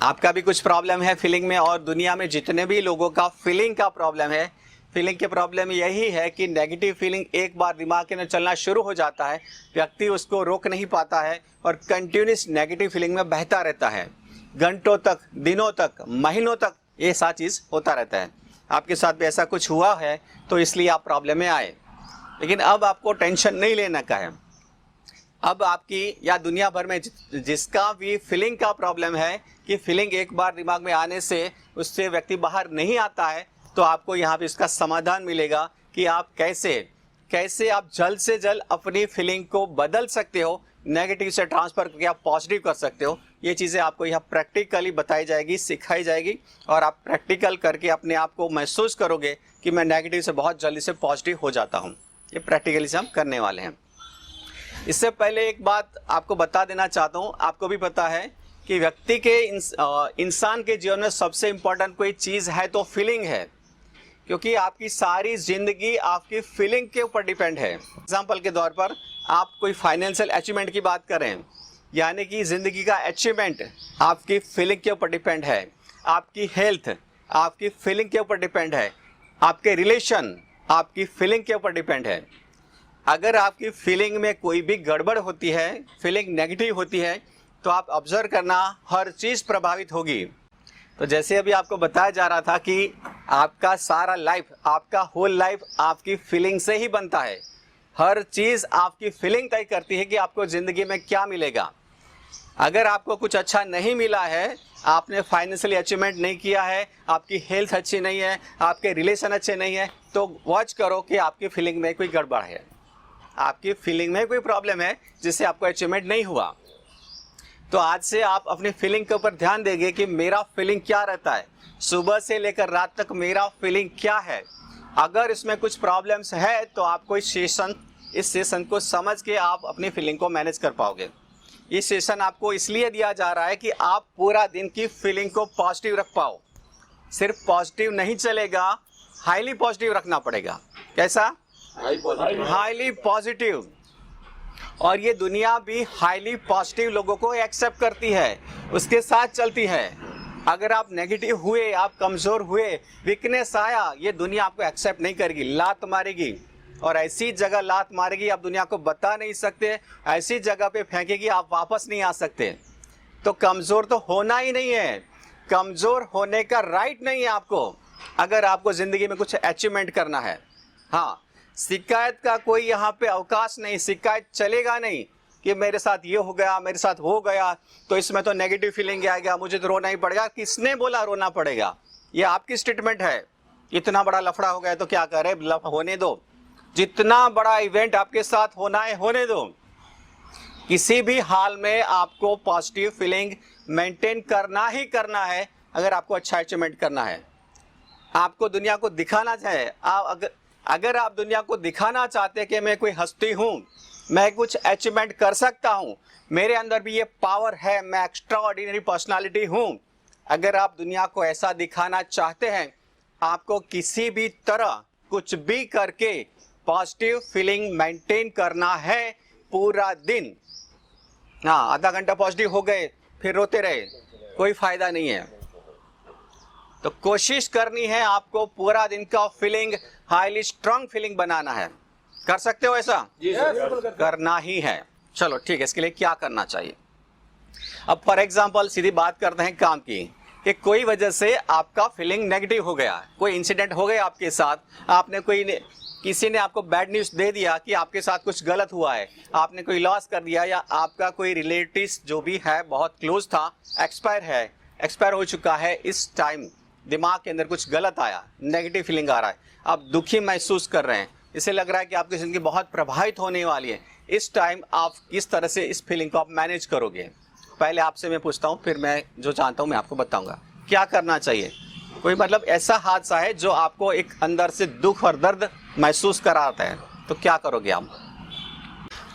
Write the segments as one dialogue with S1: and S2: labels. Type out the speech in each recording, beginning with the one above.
S1: आपका भी कुछ प्रॉब्लम है फीलिंग में, और दुनिया में जितने भी लोगों का फीलिंग का प्रॉब्लम है, फीलिंग के प्रॉब्लम यही है कि नेगेटिव फीलिंग एक बार दिमाग के अंदर चलना शुरू हो जाता है, व्यक्ति उसको रोक नहीं पाता है और कंटिन्यूस नेगेटिव फीलिंग में बहता रहता है, घंटों तक, दिनों तक, महीनों तक ये सारी चीज़ होता रहता है। आपके साथ भी ऐसा कुछ हुआ है तो इसलिए आप प्रॉब्लम में आए। लेकिन अब आपको टेंशन नहीं लेना का है। अब आपकी या दुनिया भर में जिसका भी फीलिंग का प्रॉब्लम है कि फीलिंग एक बार दिमाग में आने से उससे व्यक्ति बाहर नहीं आता है, तो आपको यहाँ पे इसका समाधान मिलेगा कि आप कैसे आप जल्द से जल्द अपनी फीलिंग को बदल सकते हो, नेगेटिव से ट्रांसफर करके आप पॉजिटिव कर सकते हो। ये चीज़ें आपको यहाँ प्रैक्टिकली बताई जाएगी, सिखाई जाएगी, और आप प्रैक्टिकल करके अपने आप को महसूस करोगे कि मैं नेगेटिव से बहुत जल्दी से पॉजिटिव हो जाता हूँ। ये प्रैक्टिकली से हम करने वाले हैं। इससे पहले एक बात आपको बता देना चाहता हूँ, आपको भी पता है कि व्यक्ति के इंसान के जीवन में सबसे इम्पोर्टेंट कोई चीज़ है तो फीलिंग है, क्योंकि आपकी सारी ज़िंदगी आपकी फीलिंग के ऊपर डिपेंड है। एग्जाम्पल के तौर पर आप कोई फाइनेंशियल अचीवमेंट की बात करें, यानी कि ज़िंदगी का अचीवमेंट आपकी फीलिंग के ऊपर डिपेंड है। आपकी हेल्थ आपकी फीलिंग के ऊपर डिपेंड है। आपके रिलेशन आपकी फीलिंग के ऊपर डिपेंड है। अगर आपकी फीलिंग में कोई भी गड़बड़ होती है, फीलिंग नेगेटिव होती है, तो आप ऑब्जर्व करना हर चीज़ प्रभावित होगी। तो जैसे अभी आपको बताया जा रहा था कि आपका सारा लाइफ, आपका होल लाइफ आपकी फीलिंग से ही बनता है। हर चीज़ आपकी फीलिंग तय करती है कि आपको ज़िंदगी में क्या मिलेगा। अगर आपको कुछ अच्छा नहीं मिला है, आपने फाइनेंशियली अचीवमेंट नहीं किया है, आपकी हेल्थ अच्छी नहीं है, आपके रिलेशन अच्छे नहीं है, तो वॉच करो कि आपकी फीलिंग में कोई गड़बड़ है, आपकी फीलिंग में कोई प्रॉब्लम है जिससे आपको अचीवमेंट नहीं हुआ। तो आज से आप अपनी फीलिंग के ऊपर ध्यान देंगे कि मेरा फीलिंग क्या रहता है, सुबह से लेकर रात तक मेरा फीलिंग क्या है। अगर इसमें कुछ प्रॉब्लम्स है तो आपको इस सेशन को समझ के आप अपनी फीलिंग को मैनेज कर पाओगे। ये सेशन आपको इसलिए दिया जा रहा है कि आप पूरा दिन की फीलिंग को पॉजिटिव रख पाओ। सिर्फ पॉजिटिव नहीं चलेगा, हाईली पॉजिटिव रखना पड़ेगा। कैसा? Highly positive. और ये दुनिया भी हाईली पॉजिटिव लोगों को एक्सेप्ट करती है, उसके साथ चलती है। अगर आप नेगेटिव हुए, आप कमज़ोर हुए, वीकनेस आया, ये दुनिया आपको एक्सेप्ट नहीं करेगी, लात मारेगी, और ऐसी जगह लात मारेगी आप दुनिया को बता नहीं सकते, ऐसी जगह पे फेंकेगी आप वापस नहीं आ सकते। तो कमज़ोर तो होना ही नहीं है, कमज़ोर होने का राइट नहीं है आपको, अगर आपको ज़िंदगी में कुछ अचीवमेंट करना है। हाँ, शिकायत का कोई यहाँ पे अवकाश नहीं, शिकायत चलेगा नहीं कि मेरे साथ ये हो गया, मेरे साथ हो गया, तो इसमें तो नेगेटिव फीलिंग आ गया, मुझे तो रोना ही पड़ेगा। किसने बोला रोना पड़ेगा? ये आपकी स्टेटमेंट है। इतना बड़ा लफड़ा हो गया तो क्या करे, होने दो। जितना बड़ा इवेंट आपके साथ होना है होने दो। किसी भी हाल में आपको पॉजिटिव फीलिंग मेंटेन करना ही करना है अगर आपको अच्छा अचीवमेंट करना है। आपको दुनिया को दिखाना चाहिए। अगर आप दुनिया को दिखाना चाहते हैं कि मैं कोई हस्ती हूँ, मैं कुछ अचीवमेंट कर सकता हूँ, मेरे अंदर भी ये पावर है, मैं एक्स्ट्रा ऑर्डिनरी पर्सनालिटी हूँ, अगर आप दुनिया को ऐसा दिखाना चाहते हैं, आपको किसी भी तरह कुछ भी करके पॉजिटिव फीलिंग मेंटेन करना है पूरा दिन। हाँ, आधा घंटा पॉजिटिव हो गए फिर रोते रहे, कोई फायदा नहीं है। तो कोशिश करनी है आपको पूरा दिन का फीलिंग हाईली स्ट्रांग फीलिंग बनाना है। कर सकते हो ऐसा? जी सर, करना ही है। चलो ठीक है, इसके लिए क्या करना चाहिए? अब फॉर एग्जांपल सीधी बात करते हैं काम की, कि कोई वजह से आपका फीलिंग नेगेटिव हो गया, कोई इंसिडेंट हो गया आपके साथ, आपने किसी ने आपको बैड न्यूज़ दे दिया कि आपके साथ कुछ गलत हुआ है, आपने कोई लॉस कर दिया, या आपका कोई रिलेटिव जो भी है बहुत क्लोज था एक्सपायर हो चुका है। इस टाइम दिमाग के अंदर कुछ गलत आया, नेगेटिव फीलिंग आ रहा है, आप दुखी महसूस कर रहे हैं, इसे लग रहा है कि आपकी ज़िंदगी बहुत प्रभावित होने वाली है। इस टाइम आप किस तरह से इस फीलिंग को आप मैनेज करोगे? पहले आपसे मैं पूछता हूँ, फिर मैं जो जानता हूँ मैं आपको बताऊँगा क्या करना चाहिए। कोई मतलब ऐसा हादसा है जो आपको एक अंदर से दुख और दर्द महसूस कराता है, तो क्या करोगे आप?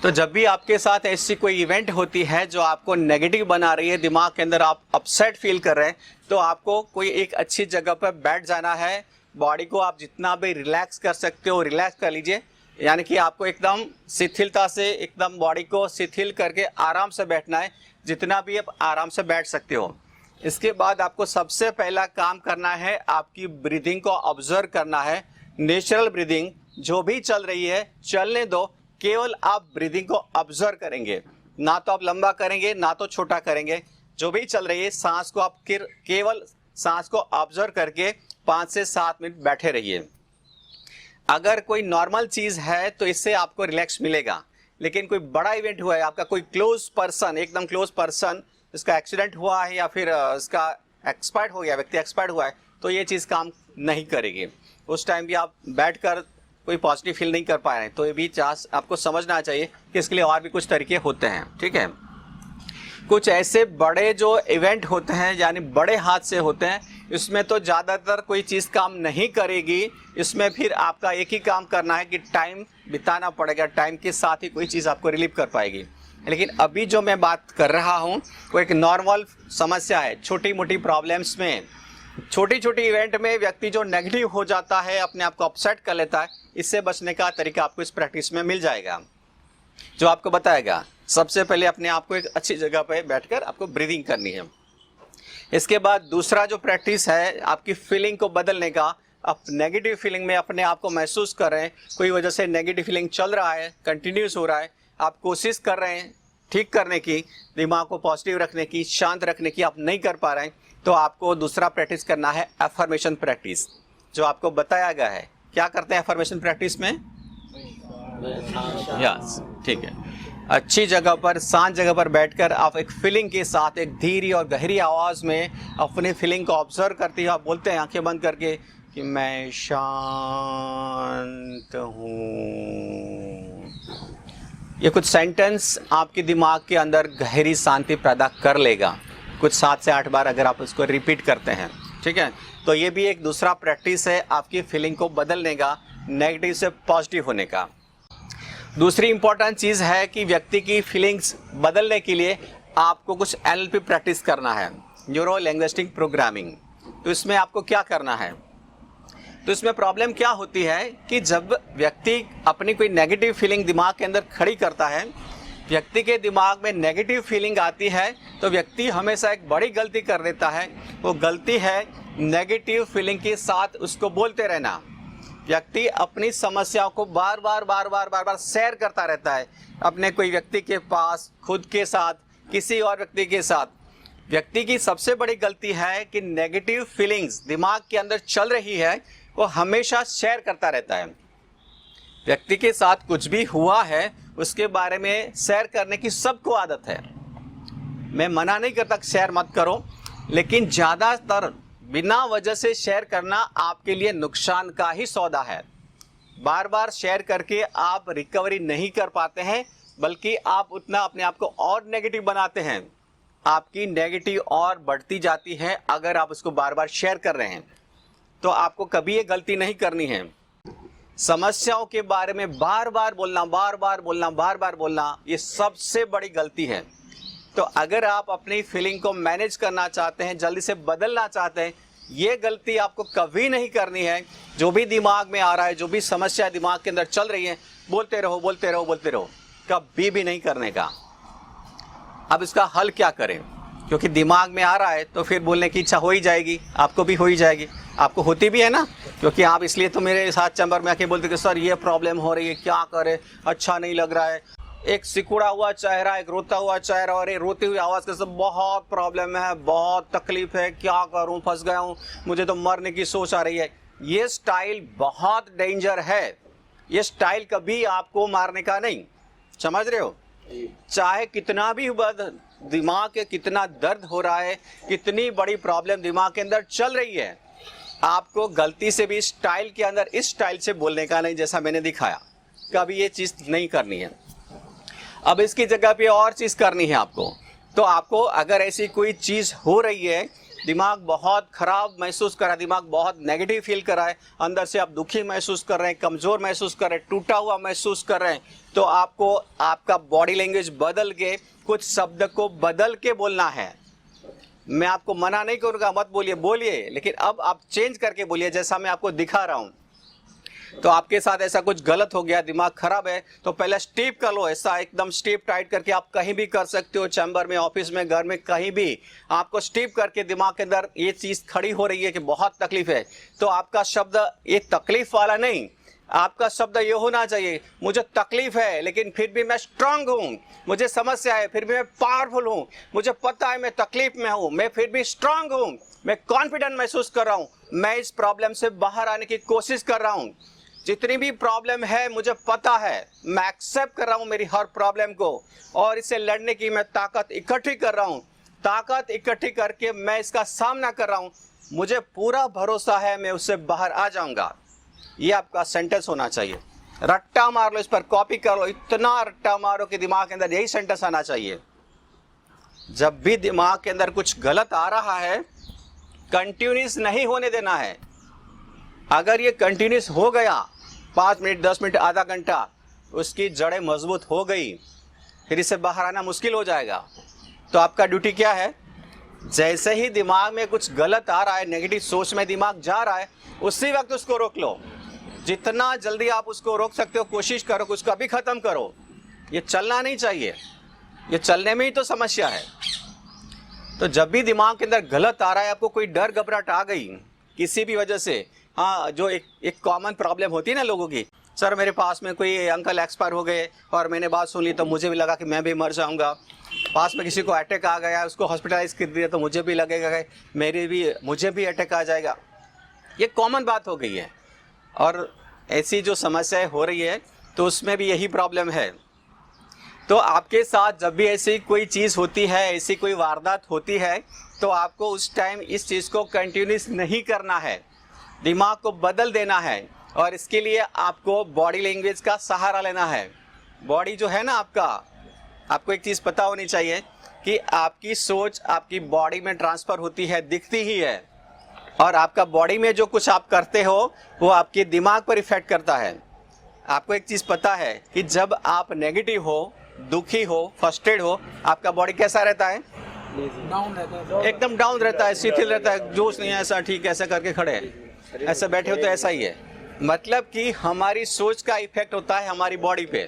S1: तो जब भी आपके साथ ऐसी कोई इवेंट होती है जो आपको नेगेटिव बना रही है, दिमाग के अंदर आप अपसेट फील कर रहे हैं, तो आपको कोई एक अच्छी जगह पर बैठ जाना है। बॉडी को आप जितना भी रिलैक्स कर सकते हो रिलैक्स कर लीजिए, यानी कि आपको एकदम शिथिलता से एकदम बॉडी को शिथिल करके आराम से बैठना है, जितना भी आप आराम से बैठ सकते हो। इसके बाद आपको सबसे पहला काम करना है, आपकी ब्रीदिंग को ऑब्जर्व करना है। नेचुरल ब्रीदिंग जो भी चल रही है चलने दो, केवल आप ब्रीदिंग को ऑब्जर्व करेंगे, ना तो आप लंबा करेंगे ना तो छोटा करेंगे। जो भी चल रही है सांस को आप केवल सांस को ऑब्जर्व करके 5 से 7 मिनट बैठे रहिए। अगर कोई नॉर्मल चीज है तो इससे आपको रिलैक्स मिलेगा, लेकिन कोई बड़ा इवेंट हुआ है, आपका कोई क्लोज पर्सन, एकदम क्लोज पर्सन, इसका एक्सीडेंट हुआ है या फिर इसका एक्सपायर्ड हो गया, व्यक्ति एक्सपायर्ड हुआ है, तो ये चीज़ काम नहीं करेगी। उस टाइम भी आप बैठकर कोई पॉजिटिव फील नहीं कर पा रहे हैं, तो ये भी आपको समझना चाहिए कि इसके लिए और भी कुछ तरीके होते हैं। ठीक है, कुछ ऐसे बड़े जो इवेंट होते हैं यानी बड़े हादसे होते हैं, इसमें तो ज़्यादातर कोई चीज़ काम नहीं करेगी। इसमें फिर आपका एक ही काम करना है कि टाइम बिताना पड़ेगा, टाइम के साथ ही कोई चीज़ आपको रिलीव कर पाएगी। लेकिन अभी जो मैं बात कर रहा हूँ वो एक नॉर्मल समस्या है। छोटी मोटी प्रॉब्लम्स में, छोटी छोटी इवेंट में व्यक्ति जो नेगेटिव हो जाता है, अपने आप को अपसेट कर लेता है, इससे बचने का तरीका आपको इस प्रैक्टिस में मिल जाएगा, जो आपको बताएगा। सबसे पहले अपने आप को एक अच्छी जगह पर बैठकर आपको ब्रीदिंग करनी है। इसके बाद दूसरा जो प्रैक्टिस है आपकी फीलिंग को बदलने का। आप नेगेटिव फीलिंग में अपने आप को महसूस कर रहे हैं, कोई वजह से नेगेटिव फीलिंग चल रहा है, कंटिन्यूस हो रहा है, आप कोशिश कर रहे हैं ठीक करने की, दिमाग को पॉजिटिव रखने की, शांत रखने की, आप नहीं कर पा रहे हैं, तो आपको दूसरा प्रैक्टिस करना है अफर्मेशन प्रैक्टिस, जो आपको बताया गया है। क्या करते हैं अफर्मेशन प्रैक्टिस में? यस, ठीक है। अच्छी जगह पर, शांत जगह पर बैठकर आप एक फीलिंग के साथ, एक धीरे और गहरी आवाज़ में अपनी फीलिंग को ऑब्जर्व करते हैं। आप बोलते हैं आंखें बंद करके कि मैं शांत हूँ। ये कुछ सेंटेंस आपके दिमाग के अंदर गहरी शांति पैदा कर लेगा, कुछ 7 से 8 बार अगर आप उसको रिपीट करते हैं। ठीक है, तो ये भी एक दूसरा प्रैक्टिस है आपकी फीलिंग को बदलने का, नेगेटिव से पॉजिटिव होने का। दूसरी इंपॉर्टेंट चीज़ है कि व्यक्ति की फीलिंग्स बदलने के लिए आपको कुछ NLP प्रैक्टिस करना है, न्यूरो लिंग्विस्टिक प्रोग्रामिंग। तो इसमें आपको क्या करना है? तो इसमें प्रॉब्लम क्या होती है कि जब व्यक्ति अपनी कोई नेगेटिव फीलिंग दिमाग के अंदर खड़ी करता है, व्यक्ति के दिमाग में नेगेटिव फीलिंग आती है, तो व्यक्ति हमेशा एक बड़ी गलती कर देता है। वो गलती है नेगेटिव फीलिंग के साथ उसको बोलते रहना। व्यक्ति अपनी समस्याओं को बार बार शेयर करता रहता है, अपने कोई व्यक्ति के पास, खुद के साथ, किसी और व्यक्ति के साथ। व्यक्ति की सबसे बड़ी गलती है कि नेगेटिव फीलिंग्स दिमाग के अंदर चल रही है, वो हमेशा शेयर करता रहता है। व्यक्ति के साथ कुछ भी हुआ है उसके बारे में शेयर करने की सबको आदत है। मैं मना नहीं करता शेयर मत करो, लेकिन ज़्यादातर बिना वजह से शेयर करना आपके लिए नुकसान का ही सौदा है। बार बार शेयर करके आप रिकवरी नहीं कर पाते हैं, बल्कि आप उतना अपने आप को और नेगेटिव बनाते हैं। आपकी नेगेटिव और बढ़ती जाती है अगर आप उसको बार बार शेयर कर रहे हैं। तो आपको कभी ये गलती नहीं करनी है। समस्याओं के बारे में बार बार बोलना, ये सबसे बड़ी गलती है। तो अगर आप अपनी फीलिंग को मैनेज करना चाहते हैं, जल्दी से बदलना चाहते हैं, ये गलती आपको कभी नहीं करनी है। जो भी दिमाग में आ रहा है, जो भी समस्या दिमाग के अंदर चल रही है, बोलते रहो, कभी भी नहीं करने का। अब इसका हल क्या करें? क्योंकि दिमाग में आ रहा है तो फिर बोलने की इच्छा हो ही जाएगी, आपको भी हो ही जाएगी, आपको होती भी है ना, क्योंकि आप इसलिए तो मेरे साथ चैम्बर में आके बोलते कि सर ये प्रॉब्लम हो रही है, क्या करें, अच्छा नहीं लग रहा है। एक सिकुड़ा हुआ चेहरा, एक रोता हुआ चेहरा और एक रोती हुई आवाज़ के सब, बहुत प्रॉब्लम है, बहुत तकलीफ है, क्या करूं, फंस गया हूं, मुझे तो मरने की सोच आ रही है। ये स्टाइल बहुत डेंजर है। ये स्टाइल कभी आपको मारने का नहीं, समझ रहे हो? चाहे कितना भी दिमाग के कितना दर्द हो रहा है, कितनी बड़ी प्रॉब्लम दिमाग के अंदर चल रही है, आपको गलती से भी स्टाइल के अंदर इस स्टाइल से बोलने का नहीं, जैसा मैंने दिखाया। कभी ये चीज़ नहीं करनी है। अब इसकी जगह पे और चीज़ करनी है आपको। तो आपको अगर ऐसी कोई चीज़ हो रही है, दिमाग बहुत ख़राब महसूस कर रहा है, दिमाग बहुत नेगेटिव फील कर रहा है, अंदर से आप दुखी महसूस कर रहे हैं, कमज़ोर महसूस कर रहे हैं, टूटा हुआ महसूस कर रहे हैं, तो आपको आपका बॉडी लैंग्वेज बदल के, कुछ शब्द को बदल के बोलना है। मैं आपको मना नहीं करूँगा, मत बोलिए, लेकिन अब आप चेंज करके बोलिए, जैसा मैं आपको दिखा रहा हूँ। तो आपके साथ ऐसा कुछ गलत हो गया, दिमाग खराब है, तो पहले स्टीप कर लो। ऐसा एकदम स्टीप टाइट करके आप कहीं भी कर सकते हो, चैम्बर में, ऑफिस में, घर में, कहीं भी आपको स्टीप करके दिमाग के अंदर ये चीज खड़ी हो रही है कि बहुत तकलीफ है, तो आपका शब्द ये तकलीफ वाला नहीं, आपका शब्द ये होना चाहिए, मुझे तकलीफ है लेकिन फिर भी मैं स्ट्रांग हूं, मुझे समस्या है फिर भी मैं पावरफुल हूं, मुझे पता है मैं तकलीफ में हूं, मैं फिर भी स्ट्रांग हूं, मैं कॉन्फिडेंट महसूस कर रहा हूं, मैं इस प्रॉब्लम से बाहर आने की कोशिश कर रहा हूं। जितनी भी प्रॉब्लम है मुझे पता है, मैं एक्सेप्ट कर रहा हूं मेरी हर प्रॉब्लम को, और इससे लड़ने की मैं ताकत इकट्ठी कर रहा हूं। ताकत इकट्ठी करके मैं इसका सामना कर रहा हूं, मुझे पूरा भरोसा है मैं उससे बाहर आ जाऊंगा। ये आपका सेंटेंस होना चाहिए। रट्टा मार लो, इस पर कॉपी कर लो, इतना रट्टा मारो कि दिमाग के अंदर यही सेंटेंस आना चाहिए। जब भी दिमाग के अंदर कुछ गलत आ रहा है, कंटिन्यूस नहीं होने देना है। अगर ये कंटिन्यूस हो गया 5 मिनट, 10 मिनट, आधा घंटा, उसकी जड़ें मजबूत हो गई, फिर इससे बाहर आना मुश्किल हो जाएगा। तो आपका ड्यूटी क्या है, जैसे ही दिमाग में कुछ गलत आ रहा है, नेगेटिव सोच में दिमाग जा रहा है, उसी वक्त उसको रोक लो। जितना जल्दी आप उसको रोक सकते हो कोशिश करो, उसको अभी खत्म करो। ये चलना नहीं चाहिए, ये चलने में ही तो समस्या है। तो जब भी दिमाग के अंदर गलत आ रहा है, आपको कोई डर घबराहट आ गई किसी भी वजह से, हाँ, जो एक कॉमन प्रॉब्लम होती है ना लोगों की, सर मेरे पास में कोई अंकल एक्सपायर हो गए और मैंने बात सुन ली तो मुझे भी लगा कि मैं भी मर जाऊंगा, पास में किसी को अटैक आ गया, उसको हॉस्पिटलाइज कर दिया तो मुझे भी लगेगा कि मुझे भी अटैक आ जाएगा। ये कॉमन बात हो गई है, और ऐसी जो समस्याएं हो रही है तो उसमें भी यही प्रॉब्लम है। तो आपके साथ जब भी ऐसी कोई चीज़ होती है, ऐसी कोई वारदात होती है, तो आपको उस टाइम इस चीज़ को कंटिन्यूस नहीं करना है, दिमाग को बदल देना है, और इसके लिए आपको बॉडी लैंग्वेज का सहारा लेना है। बॉडी जो है ना आपको एक चीज़ पता होनी चाहिए कि आपकी सोच आपकी बॉडी में ट्रांसफ़र होती है, दिखती ही है, और आपका बॉडी में जो कुछ आप करते हो वो आपके दिमाग पर इफेक्ट करता है। आपको एक चीज़ पता है कि जब आप नेगेटिव हो, दुखी हो, फ्रस्ट्रेटेड हो, आपका बॉडी कैसा रहता है,
S2: डाउन रहता है,
S1: एकदम डाउन रहता है, शिथिल रहता है, जोश नहीं है, ऐसा ठीक ऐसा करके खड़े हैं, ऐसे बैठे हो तो ऐसा ही है। मतलब कि हमारी सोच का इफेक्ट होता है हमारी बॉडी पे,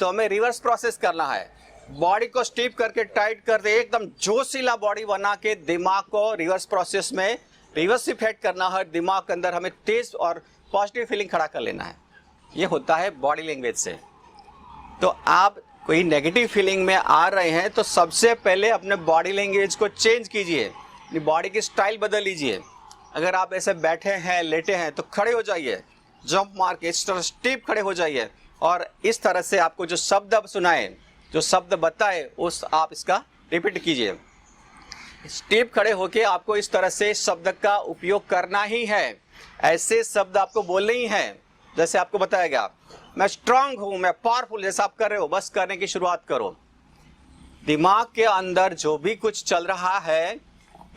S1: तो हमें रिवर्स प्रोसेस करना है। बॉडी को स्टीप करके टाइट कर दे, एकदम जोशीला बॉडी बना के दिमाग को रिवर्स प्रोसेस में रिवर्स इफेक्ट करना है। दिमाग के अंदर हमें तेज और पॉजिटिव फीलिंग खड़ा कर लेना है। ये होता है बॉडी लैंग्वेज से। तो आप कोई नेगेटिव फीलिंग में आ रहे हैं तो सबसे पहले अपने बॉडी लैंग्वेज को चेंज कीजिए, अपनी बॉडी की स्टाइल बदल लीजिए। अगर आप ऐसे बैठे हैं, लेटे हैं, तो खड़े हो जाइए, जंप मार के इस तरह स्टीप खड़े हो जाइए, और इस तरह से आपको जो शब्द अब सुनाए, जो शब्द बताए, उस आप इसका रिपीट कीजिए। स्टीप खड़े होके आपको इस तरह से शब्द का उपयोग करना ही है। ऐसे शब्द आपको बोलने ही हैं जैसे आपको बताया गया, मैं स्ट्रांग हूं, मैं पावरफुल, जैसा आप कर रहे हो बस करने की शुरुआत करो। दिमाग के अंदर जो भी कुछ चल रहा है,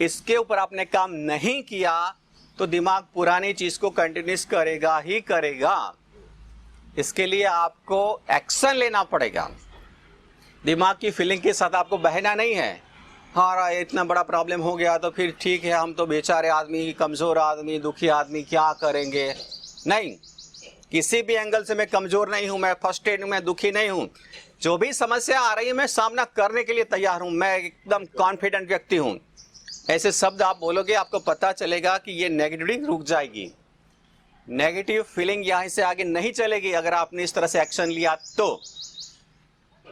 S1: इसके ऊपर आपने काम नहीं किया तो दिमाग पुरानी चीज को कंटिन्यूस करेगा ही करेगा। इसके लिए आपको एक्शन लेना पड़ेगा। दिमाग की फीलिंग के साथ आपको बहना नहीं है, हाँ इतना बड़ा प्रॉब्लम हो गया तो फिर ठीक है, हम तो बेचारे आदमी, कमज़ोर आदमी, दुखी आदमी, क्या करेंगे। नहीं, किसी भी एंगल से मैं कमज़ोर नहीं हूँ, मैं फ्रस्ट्रेटेड हूँ, मैं दुखी नहीं हूँ। जो भी समस्या आ रही है मैं सामना करने के लिए तैयार हूँ, मैं एकदम कॉन्फिडेंट व्यक्ति हूँ। ऐसे शब्द आप बोलोगे, आपको पता चलेगा कि ये नेगेटिविटी रुक जाएगी, नेगेटिव फीलिंग यहाँ से आगे नहीं चलेगी अगर आपने इस तरह से एक्शन लिया।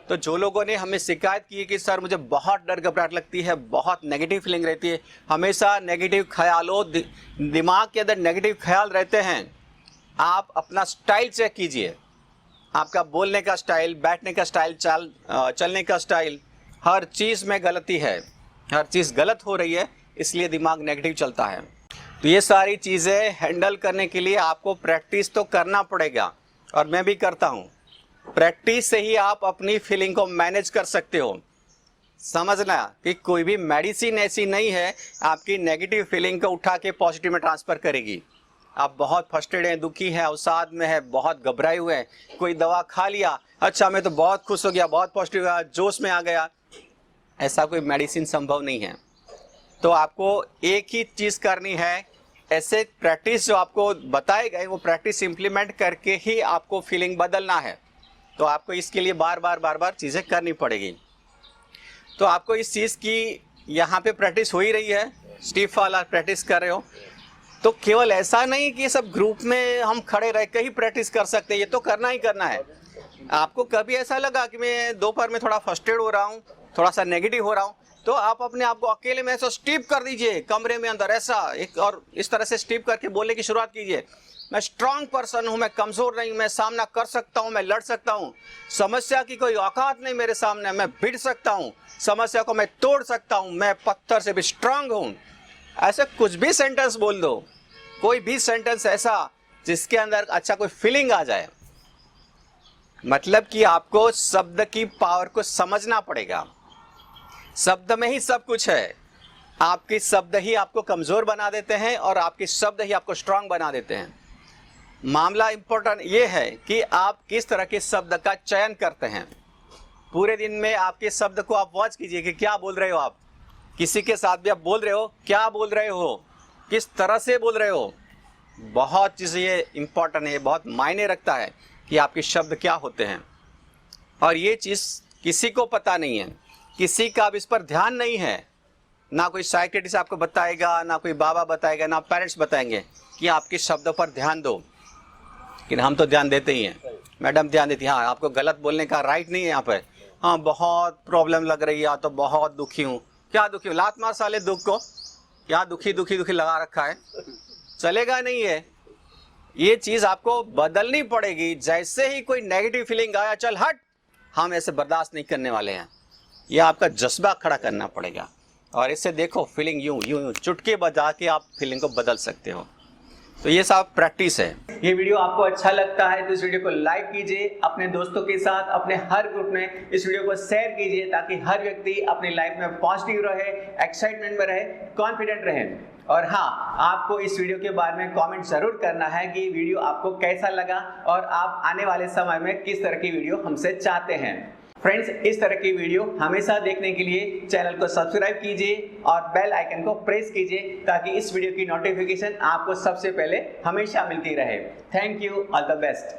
S1: तो जो लोगों ने हमें शिकायत की है कि सर मुझे बहुत डर घबराहट लगती है, बहुत नेगेटिव फीलिंग रहती है, हमेशा नेगेटिव ख्यालों, दिमाग के अंदर नेगेटिव ख्याल रहते हैं, आप अपना स्टाइल चेक कीजिए। आपका बोलने का स्टाइल, बैठने का स्टाइल, चलने का स्टाइल, हर चीज़ में गलती है, हर चीज़ गलत हो रही है, इसलिए दिमाग नेगेटिव चलता है। तो ये सारी चीज़ें हैंडल करने के लिए आपको प्रैक्टिस तो करना पड़ेगा, और मैं भी करता हूँ। प्रैक्टिस से ही आप अपनी फीलिंग को मैनेज कर सकते हो। समझना कि कोई भी मेडिसिन ऐसी नहीं है आपकी नेगेटिव फीलिंग को उठा के पॉजिटिव में ट्रांसफ़र करेगी। आप बहुत फ्रस्ट्रेटेड हैं, दुखी हैं, अवसाद में है, बहुत घबराए हुए हैं, कोई दवा खा लिया, अच्छा मैं तो बहुत खुश हो गया, बहुत पॉजिटिव हुआ, जोश में आ गया, ऐसा कोई मेडिसिन संभव नहीं है। तो आपको एक ही चीज़ करनी है, ऐसे प्रैक्टिस जो आपको बताए गए वो प्रैक्टिस इम्प्लीमेंट करके ही आपको फीलिंग बदलना है। तो आपको इसके लिए बार बार चीज़ें करनी पड़ेगी। तो आपको इस चीज़ की यहाँ पे प्रैक्टिस हो ही रही है, स्टीफ वाला प्रैक्टिस कर रहे हो। तो केवल ऐसा नहीं कि सब ग्रुप में हम खड़े रह के ही प्रैक्टिस कर सकते हैं, ये तो करना ही करना है। आपको कभी ऐसा लगा कि मैं दोपहर में थोड़ा फ्रस्ट्रेट हो रहा हूँ, थोड़ा सा नेगेटिव हो रहा हूँ, तो आप अपने आप को अकेले में ऐसा स्टीप कर दीजिए कमरे में अंदर ऐसा एक, और इस तरह से स्टीप करके बोलने की शुरुआत कीजिए, मैं स्ट्रांग पर्सन हूँ, मैं कमज़ोर नहीं, मैं सामना कर सकता हूँ, मैं लड़ सकता हूँ, समस्या की कोई औकात नहीं मेरे सामने, मैं भिड़ सकता हूँ, समस्या को मैं तोड़ सकता हूँ, मैं पत्थर से भी स्ट्रांग हूँ। ऐसे कुछ भी सेंटेंस बोल दो, कोई भी सेंटेंस ऐसा जिसके अंदर अच्छा कोई फीलिंग आ जाए। मतलब कि आपको शब्द की पावर को समझना पड़ेगा। शब्द में ही सब कुछ है। आपके शब्द ही आपको कमज़ोर बना देते हैं और आपके शब्द ही आपको स्ट्रांग बना देते हैं। मामला इम्पोर्टेंट ये है कि आप किस तरह के शब्द का चयन करते हैं। पूरे दिन में आपके शब्द को आप वॉच कीजिए कि क्या बोल रहे हो आप। किसी के साथ भी आप बोल रहे हो, क्या बोल रहे हो, किस तरह से बोल रहे हो। बहुत चीज़ ये इम्पोर्टेंट है, बहुत मायने रखता है कि आपके शब्द क्या होते हैं। और ये चीज़ किसी को पता नहीं है, किसी का अब इस पर ध्यान नहीं है। ना कोई साइकियाट्रिस्ट आपको बताएगा, ना कोई बाबा बताएगा, ना पेरेंट्स बताएंगे कि आपके शब्दों पर ध्यान दो। लेकिन हम तो ध्यान देते ही हैं, मैडम ध्यान देती है। हाँ, आपको गलत बोलने का राइट नहीं है यहाँ पर। हाँ, बहुत प्रॉब्लम लग रही है, तो बहुत दुखी हूँ। क्या दुखी हूँ? लात मार साले दुख को। क्या दुखी दुखी दुखी लगा रखा है, चलेगा नहीं है। ये चीज़ आपको बदलनी पड़ेगी। जैसे ही कोई नेगेटिव फीलिंग आया, चल हट, हम ऐसे बर्दाश्त नहीं करने वाले हैं। ये आपका जज्बा खड़ा करना पड़ेगा। और इससे देखो फीलिंग यूं यूं यूं चुटके बजा के आप फीलिंग को बदल सकते हो। तो ये सब प्रैक्टिस है। ये वीडियो आपको अच्छा लगता है तो इस वीडियो को लाइक कीजिए, अपने दोस्तों के साथ, अपने हर ग्रुप में इस वीडियो को शेयर कीजिए, ताकि हर व्यक्ति अपनी लाइफ में पॉजिटिव रहे, एक्साइटमेंट में रहे, कॉन्फिडेंट रहे। और हाँ, आपको इस वीडियो के बारे में कमेंट जरूर करना है कि वीडियो आपको कैसा लगा और आप आने वाले समय में किस तरह की वीडियो हमसे चाहते हैं। फ्रेंड्स, इस तरह की वीडियो हमेशा देखने के लिए चैनल को सब्सक्राइब कीजिए और बेल आइकन को प्रेस कीजिए, ताकि इस वीडियो की नोटिफिकेशन आपको सबसे पहले हमेशा मिलती रहे। Thank you, all the best.